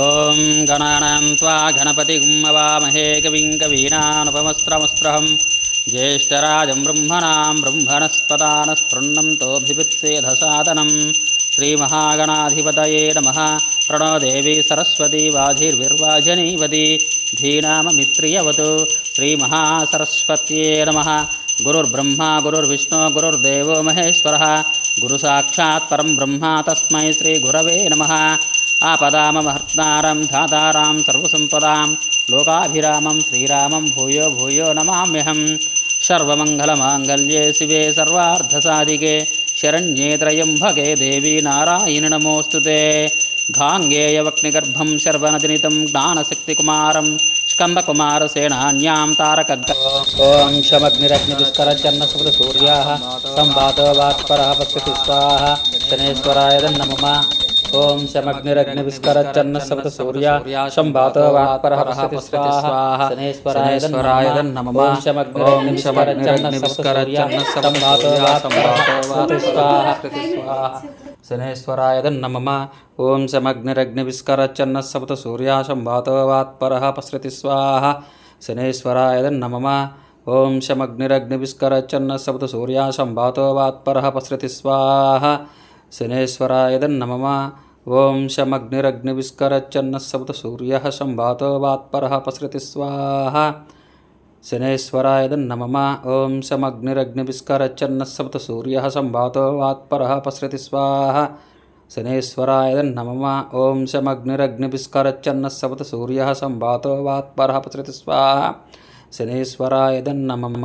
ఓం గణానాం త్వా గణపతిం అవామహే కవిం కవీనానుపమస్త్రమస్త్రహం జ్యేష్ఠరాజం బ్రహ్మణాం బ్రహ్మణస్పదాన స్పృణ్నంతోభిపిత్సేధసాదనం శ్రీమహాగణాధిపతయే నమః. ప్రణో దేవి సరస్వతి వాజిర్విర్వాజనీవతి ధీనామమిత్రియవతు. శ్రీమహాసరస్వత్యే నమః. గురుర్బ్రహ్మ గురుర్విష్ణు గురుర్దేవో మహేశ్వరः. గురుసాక్షాత్ పరం బ్రహ్మ తస్మై శ్రీగురవే నమః. ఆపదామహర్తారం ధాతారాం సర్వసంపదాం లోకాభిరామం శ్రీరామం భూయో భూయో నమామ్యహం. సర్వమంగళమాంగళ్యే శివే సర్వార్థసాధికే శరణ్యే త్రయంబకే దేవీ నారాయణి నమోస్తుతే. గాంగేయవక్నిగర్భం శర్వనదినితం జ్ఞానశక్తికుమారం స్కందకుమారసేనాన్యాం తారకగ్గ. ఓం శమగ్నిరగ్నిదుష్కరచన్నసుమృత సూర్యాః సంవాతో వాత్పరః పశ్యతి స్వాహా. శనేశ్వరాయ నమః. ఓం శమగ్నిరగ్నివిస్కరచన్నసుమృత సూర్యాః సంవాతో వాత్పరః పశ్యతి స్వాహా. శనేశ్వరాయ నమః. ఓం శమగ్నిరగ్నివిస్కరచన్నసుమృత శనేశ్వరాయ నమః. ఓం శమగ్నిరగ్నివిస్కరచన్నసప్త సూర్యా సంవాతో వాత్పరః పశ్యతి స్వాహా. శనేశ్వరాయ నమః. ఓం శమగ్నిరగ్నివిస్కరచన్నసప్త సూర్యా సంవాతో వాత్పరః పశ్యతి స్వాహా. శనేశ్వరాయ నమః. ఓం శమగ్నిరగ్నివిస్కరచన్నసప్త సూర్యః సంవాతో వాత్పరః పశ్యతి స్వాహా. శనేశ్వరాయ నమః. ఓం శమగ్నిరగ్నివిస్కరచన్నసప్త సూర్యః సంవాతో వాత్పరః పశ్యతి స్వాహా. శనేశ్వరాయ నమః. ఓం శమగ్నిరగ్నివిస్కరచన్నసప్త సూర్యః సంవాతో వాత్పరః పశ్యతి స్వాహా. శనేశ్వరాయ నమః.